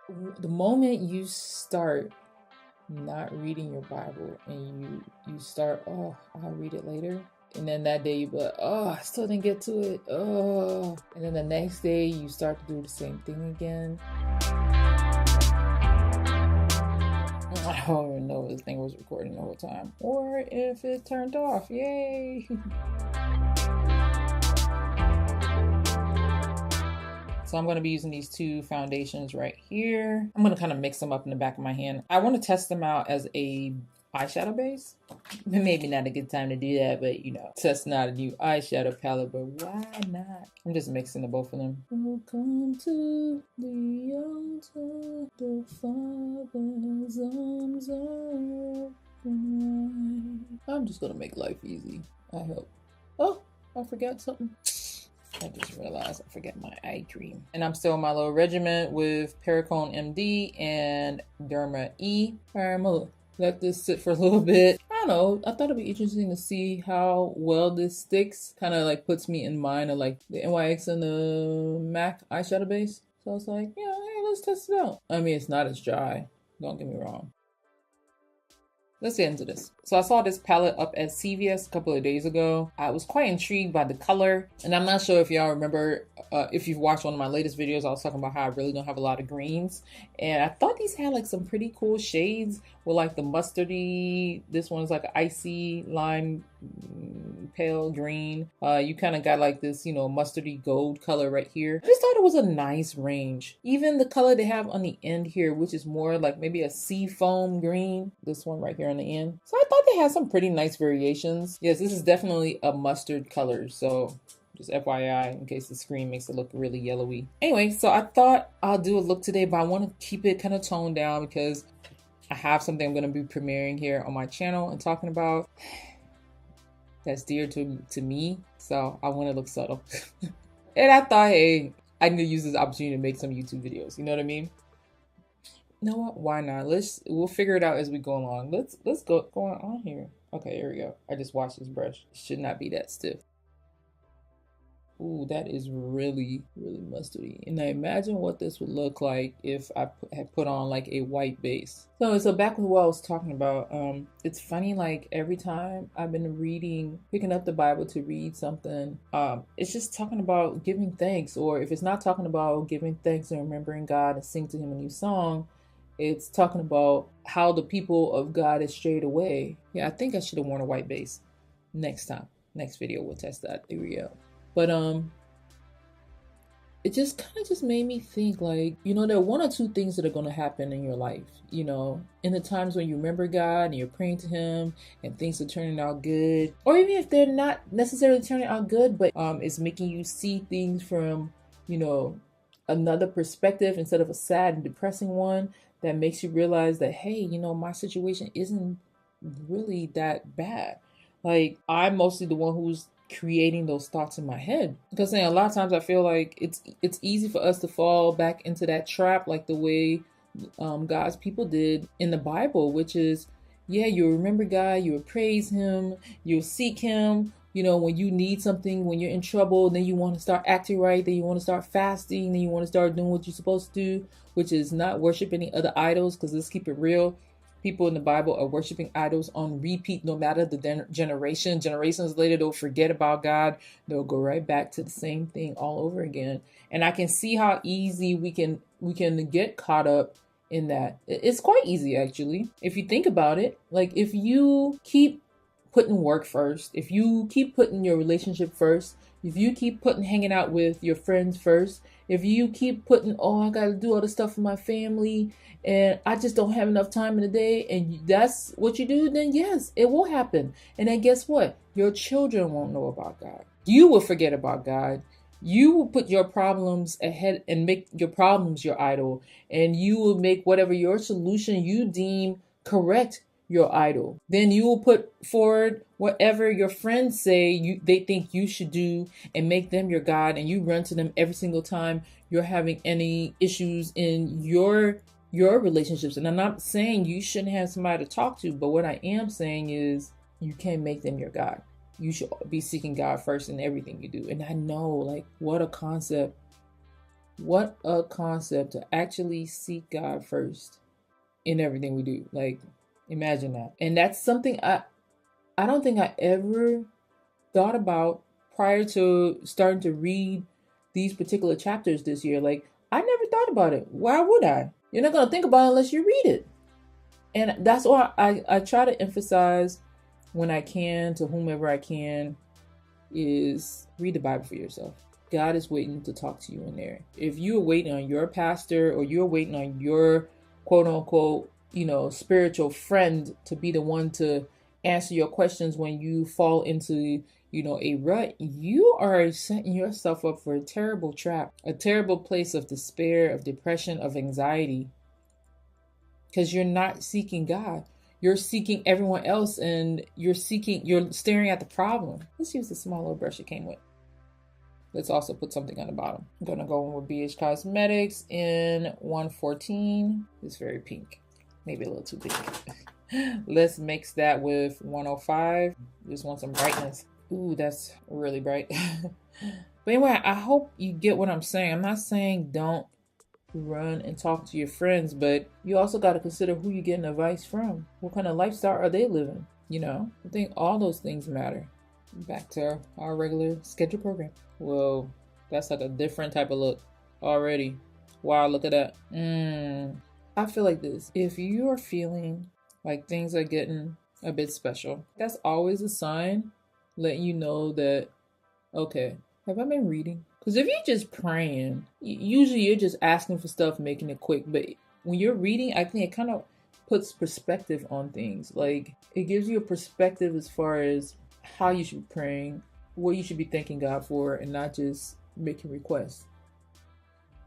The moment you start not reading your Bible and you start, oh, I'll read it later. And then that day you be like, oh, I still didn't get to it. Oh. And then the next day you start to do the same thing again. I don't even know if this thing was recording the whole time or if it turned off. Yay. So I'm going to be using these two foundations right here. I'm going to kind of mix them up in the back of my hand. I want to test them out as a eyeshadow base. Maybe not a good time to do that, but you know, testing out a new eyeshadow palette, but why not? I'm just mixing the both of them. Welcome to the altar, the Father's arms are open. I'm just going to make life easy, I hope. Oh, I forgot something. I just realized I forgot my eye cream. And I'm still on my little regimen with Perricone MD and Derma E. All right, I'm gonna let this sit for a little bit. I don't know, I thought it'd be interesting to see how well this sticks. Kind of like puts me in mind of like the NYX and the MAC eyeshadow base. So I was like, yeah, hey, let's test it out. I mean, it's not as dry, don't get me wrong. Let's get into this. So I saw this palette up at CVS a couple of days ago. I was quite intrigued by the color, and I'm not sure if y'all remember, if you've watched one of my latest videos, I was talking about how I really don't have a lot of greens, and I thought these had like some pretty cool shades with like the mustardy. This one's like an icy lime pale green. You kind of got like this, you know, mustardy gold color right here. I just thought it was a nice range. Even the color they have on the end here, which is more like maybe a sea foam green. This one right here on the end. So I thought they had some pretty nice variations. Yes, this is definitely a mustard color. So just FYI, in case the screen makes it look really yellowy. Anyway, so I thought I'll do a look today, but I want to keep it kind of toned down because I have something I'm going to be premiering here on my channel and talking about that's dear to me. So I want to look subtle. And I thought, hey, I need to use this opportunity to make some YouTube videos. You know what I mean? You know what? Why not? We'll figure it out as we go along. Let's go on here. Okay, here we go. I just washed this brush. It should not be that stiff. Ooh, that is really, really mustardy. And I imagine what this would look like if I had put on like a white base. So back with what I was talking about. It's funny, like every time I've been picking up the Bible to read something, it's just talking about giving thanks. Or if it's not talking about giving thanks and remembering God and sing to him a new song, it's talking about how the people of God is strayed away. Yeah, I think I should have worn a white base next time. Next video, we'll test that. There we go. But it just kind of just made me think, like, you know, there are one or two things that are going to happen in your life, you know, in the times when you remember God and you're praying to him and things are turning out good, or even if they're not necessarily turning out good, but it's making you see things from, you know, another perspective instead of a sad and depressing one, that makes you realize that, hey, you know, my situation isn't really that bad. Like, I'm mostly the one who's creating those thoughts in my head, because a lot of times I feel like it's easy for us to fall back into that trap, like the way God's people did in the Bible, which is, yeah, you'll remember God, you'll praise him, you'll seek him, you know, when you need something, when you're in trouble, then you want to start acting right, then you want to start fasting, then you want to start doing what you're supposed to do, which is not worship any other idols, because let's keep it real. People in the Bible are worshiping idols on repeat, no matter the generation. Generations later, they'll forget about God. They'll go right back to the same thing all over again. And I can see how easy we can get caught up in that. It's quite easy, actually, if you think about it. Like, if you keep putting work first, if you keep putting your relationship first, if you keep putting hanging out with your friends first, if you keep putting, oh, I got to do all this stuff for my family and I just don't have enough time in the day, and that's what you do, then yes, it will happen. And then guess what? Your children won't know about God. You will forget about God. You will put your problems ahead and make your problems your idol. And you will make whatever your solution you deem correct your idol. Then you will put forward whatever your friends say they think you should do and make them your God, and you run to them every single time you're having any issues in your relationships. And I'm not saying you shouldn't have somebody to talk to, but what I am saying is you can't make them your God. You should be seeking God first in everything you do. And I know, like, what a concept What a concept to actually seek God first in everything we do. Like, imagine that. And that's something I don't think I ever thought about prior to starting to read these particular chapters this year. Like, I never thought about it. Why would I? You're not going to think about it unless you read it. And that's why I try to emphasize when I can, to whomever I can, is read the Bible for yourself. God is waiting to talk to you in there. If you're waiting on your pastor or you're waiting on your quote unquote, spiritual friend to be the one to answer your questions when you fall into, a rut, you are setting yourself up for a terrible trap, a terrible place of despair, of depression, of anxiety, because you're not seeking God. You're seeking everyone else, and you're staring at the problem. Let's use the small little brush it came with. Let's also put something on the bottom. I'm going to go in with Bhcosmetics in 114. It's very pink. Maybe a little too pink. Let's mix that with 105. Just want some brightness. Ooh, that's really bright. But anyway, I hope you get what I'm saying. I'm not saying don't run and talk to your friends, but you also got to consider who you're getting advice from. What kind of lifestyle are they living? I think all those things matter. Back to our regular scheduled program. Whoa, that's like a different type of look already. Wow, look at that. I feel like this. If you are feeling like things are getting a bit special, that's always a sign letting you know that, okay, have I been reading? Because if you're just praying, usually you're just asking for stuff, making it quick. But when you're reading, I think it kind of puts perspective on things. Like, it gives you a perspective as far as how you should be praying, what you should be thanking God for, and not just making requests.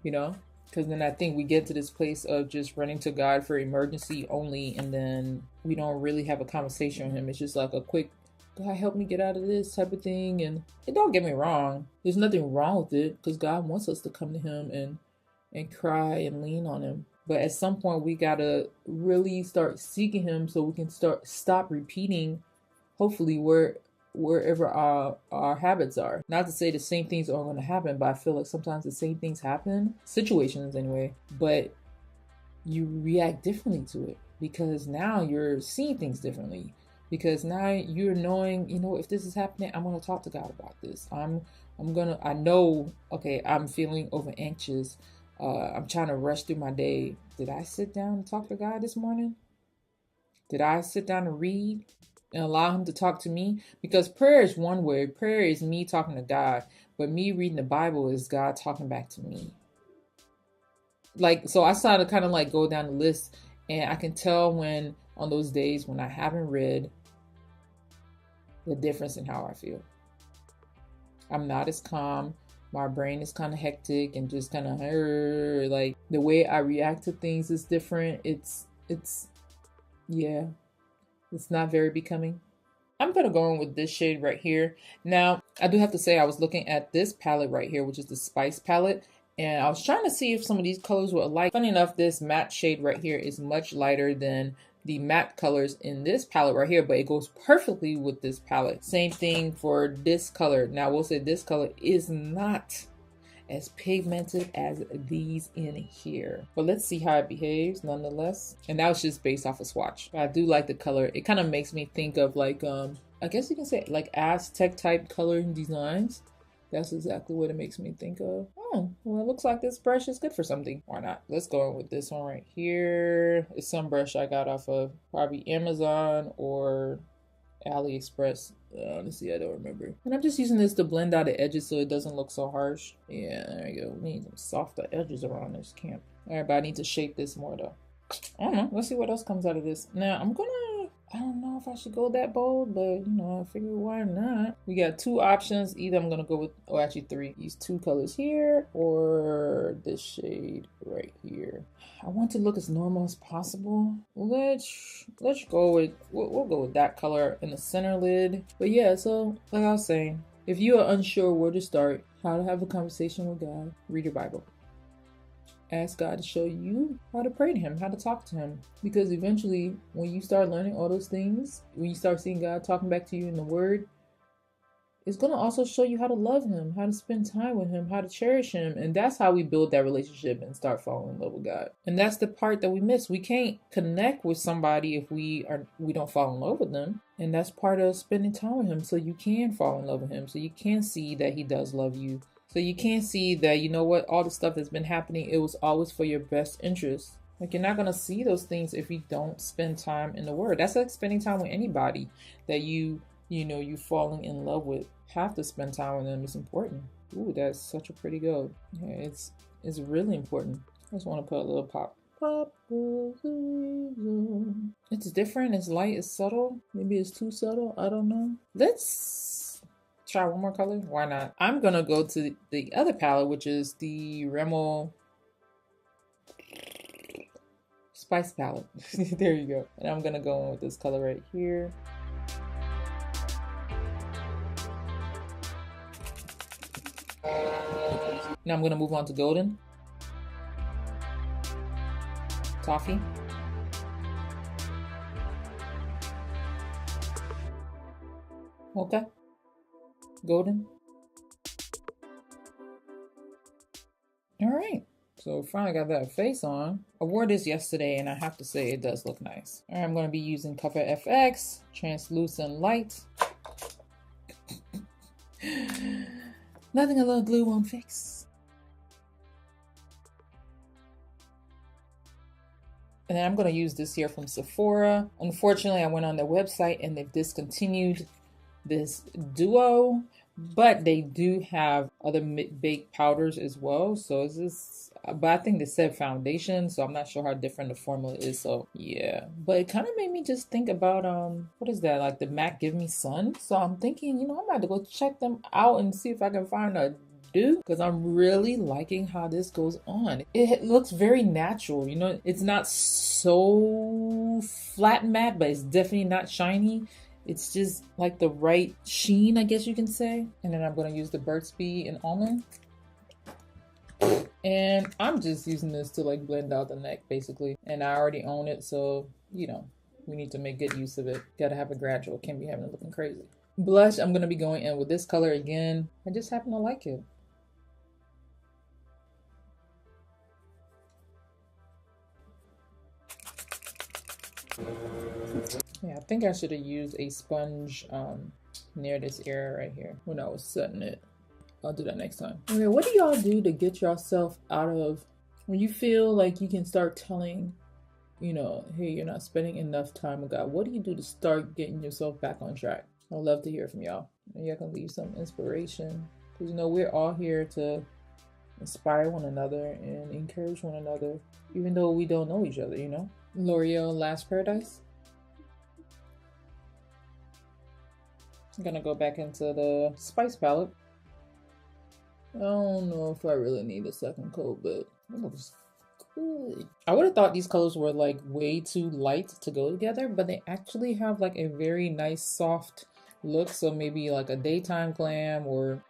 Because then I think we get to this place of just running to God for emergency only, and then we don't really have a conversation with Him. It's just like a quick, God help me get out of this type of thing. And don't get me wrong, there's nothing wrong with it, because God wants us to come to Him and cry and lean on Him. But at some point we gotta really start seeking Him so we can stop repeating, hopefully, wherever our habits are. Not to say the same things are going to happen, but I feel like sometimes the same things happen, situations anyway, but you react differently to it because now you're seeing things differently. Because now you're knowing, if this is happening, I'm going to talk to God about this. I know, okay, I'm feeling over anxious. I'm trying to rush through my day. Did I sit down and talk to God this morning? Did I sit down and read and allow Him to talk to me? Because prayer is one way. Prayer is me talking to God. But me reading the Bible is God talking back to me. So I started to kind of go down the list, and I can tell when on those days when I haven't read, the difference in how I feel. I'm not as calm. My brain is kind of hectic and just kind of the way I react to things is different. It's not very becoming. I'm going to go in with this shade right here. Now, I do have to say I was looking at this palette right here, which is the Spice palette. And I was trying to see if some of these colors were alike. Funny enough, this matte shade right here is much lighter than the matte colors in this palette right here, but it goes perfectly with this palette. Same thing for this color. Now, we'll say this color is not as pigmented as these in here, but let's see how it behaves nonetheless. And that was just based off a swatch, but I do like the color. It kind of makes me think of I guess you can say Aztec type coloring designs. That's exactly what it makes me think of. Oh, well, it looks like this brush is good for something. Why not? Let's go in with this one right here. It's some brush I got off of probably Amazon or AliExpress. Honestly, I don't remember. And I'm just using this to blend out the edges so it doesn't look so harsh. Yeah, there you go. We need some softer edges around this camp. All right, but I need to shape this more though. I don't know. Let's see what else comes out of this. Now, I don't know if I should go that bold, but I figure why not. We got two options. Either I'm gonna go with, actually three. These two colors here or this shade right here. I want to look as normal as possible. Let's go with, we'll go with that color in the center lid. But yeah, so like I was saying, if you are unsure where to start, how to have a conversation with God, read your Bible. Ask God to show you how to pray to Him, how to talk to Him. Because eventually, when you start learning all those things, when you start seeing God talking back to you in the Word, it's going to also show you how to love him, how to spend time with him, how to cherish him. And that's how we build that relationship and start falling in love with God. And that's the part that we miss. We can't connect with somebody if we don't fall in love with them. And that's part of spending time with him, so you can fall in love with him, so you can see that he does love you. So you can see that, you know what, all the stuff that's been happening, it was always for your best interest. Like, you're not going to see those things if you don't spend time in the Word. That's like spending time with anybody that you falling in love with. Have to spend time with them. It's important. Ooh, that's such a pretty gold. Yeah, it's really important. I just want to put a little pop. It's different. It's light. It's subtle. Maybe it's too subtle. I don't know. Let's try one more color. Why not? I'm going to go to the other palette, which is the Rimmel Spice palette. There you go. And I'm going to go in with this color right here. Now I'm going to move on to golden. Toffee. Okay. Golden. All right. So finally got that face on. I wore this yesterday and I have to say it does look nice. All right, I'm going to be using Cover FX, Translucent Light. Nothing a little glue won't fix. And then I'm going to use this here from Sephora. Unfortunately, I went on their website and they've discontinued this duo, but they do have other baked powders as well. So it's just, but I think they said foundation, so I'm not sure how different the formula is. So yeah, but it kind of made me just think about what is that, like the MAC Give Me Sun. So I'm thinking, I'm about to go check them out and see if I can find a dupe, because I'm really liking how this goes on. It looks very natural. It's not so flat matte, but it's definitely not shiny. It's just like the right sheen, I guess you can say. And then I'm going to use the Burt's Bees and Almond. And I'm just using this to like blend out the neck basically. And I already own it, so we need to make good use of it. Gotta have a gradual, can't be having it looking crazy. Blush, I'm going to be going in with this color again. I just happen to like it. Yeah, I think I should have used a sponge near this area right here when I was setting it. I'll do that next time. Okay, what do y'all do to get yourself out of when you feel like you can start telling, hey, you're not spending enough time with God? What do you do to start getting yourself back on track? I'd love to hear from y'all. And y'all can leave some inspiration, because we're all here to inspire one another and encourage one another, even though we don't know each other. L'Oreal Last Paradise. I'm gonna go back into the Spice palette. I don't know if I really need a second coat, but it looks good. I would have thought these colors were like way too light to go together, but they actually have like a very nice soft look. So maybe like a daytime glam, or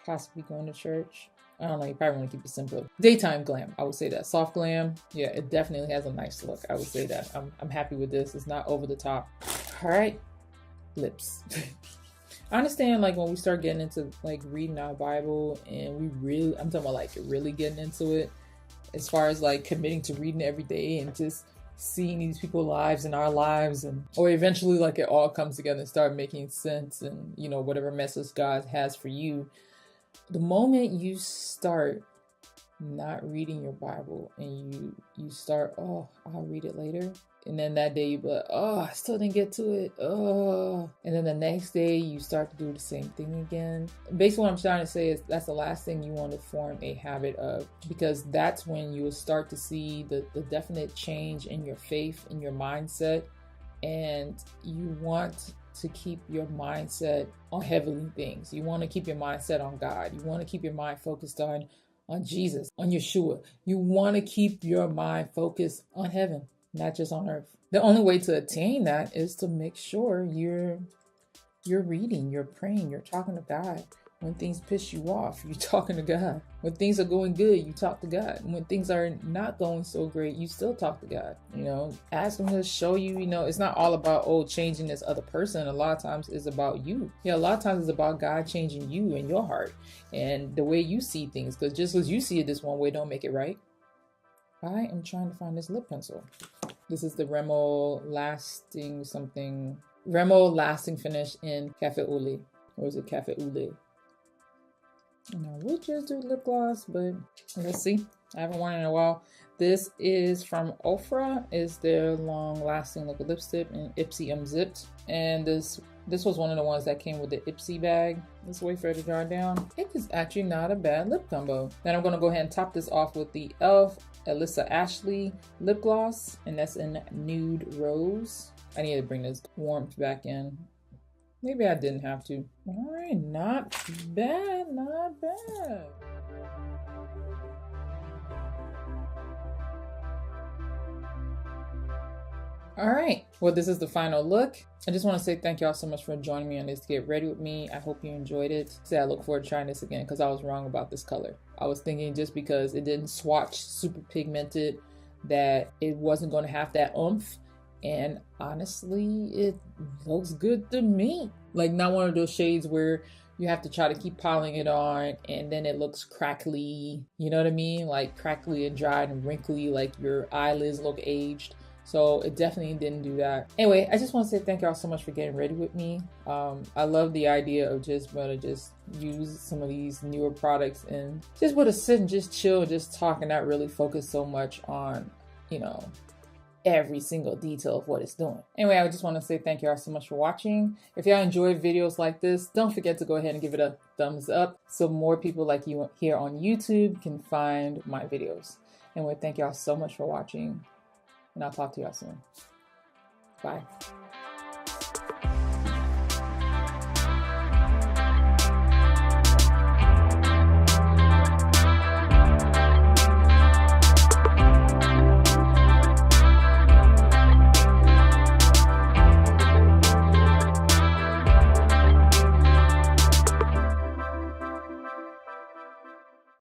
possibly going to church. I don't know, you probably want to keep it simple. Daytime glam, I would say that. Soft glam, yeah, it definitely has a nice look. I would say that. I'm happy with this. It's not over the top. All right, lips. I understand like when we start getting into like reading our Bible and I'm talking about like really getting into it, as far as like committing to reading every day and just seeing these people's lives and our lives, or eventually like it all comes together and start making sense, and whatever message God has for you. The moment you start not reading your Bible and you start, I'll read it later, and then that day you be like, I still didn't get to it, and then the next day you start to do the same thing again. Basically what I'm trying to say is that's the last thing you want to form a habit of, because that's when you will start to see the definite change in your faith, in your mindset, and you want to keep your mindset on heavenly things. You want to keep your mindset on God. You want to keep your mind focused on Jesus, on Yeshua. You want to keep your mind focused on heaven, not just on earth. The only way to attain that is to make sure you're reading, you're praying, you're talking to God When things piss you off, you're talking to God. When things are going good, you talk to God. When things are not going so great, you still talk to God. You know, ask him to show you, you know, it's not all about, oh, changing this other person. A lot of times it's about you. Yeah, a lot of times it's about God changing you and your heart and the way you see things. Because just as you see it this one way, don't make it right. I am trying to find this lip pencil. This is the Rimmel Lasting something. Rimmel Lasting Finish in Cafe au lait. Or is it Cafe au lait? And I would just do lip gloss, but let's see. I haven't worn it in a while. This is from Ofra. It's their long-lasting liquid lipstick in Ipsy Unzipped. And this was one of the ones that came with the Ipsy bag. Let's wait for it to dry down. It is actually not a bad lip combo. Then I'm going to go ahead and top this off with the e.l.f. Alyssa Ashley lip gloss. And that's in Nude Rose. I need to bring this warmth back in. Maybe I didn't have to. All right, not bad, not bad. All right, well, this is the final look. I just want to say thank y'all so much for joining me on this Get Ready With Me. I hope you enjoyed it. I look forward to trying this again because I was wrong about this color. I was thinking just because it didn't swatch super pigmented that it wasn't going to have that oomph. And honestly, it looks good to me. Like not one of those shades where you have to try to keep piling it on and then it looks crackly. You know what I mean? Like crackly and dry and wrinkly, like your eyelids look aged. So it definitely didn't do that. Anyway, I just want to say thank y'all so much for getting ready with me. I love the idea of just going to just use some of these newer products and just want to sit and just chill, just talk and not really focus so much on, you know, every single detail of what it's doing. Anyway, I just want to say thank y'all so much for watching. If y'all enjoy videos like this, don't forget to go ahead and give it a thumbs up so more people like you here on YouTube can find my videos. Anyway, thank y'all so much for watching, and I'll talk to y'all soon. Bye.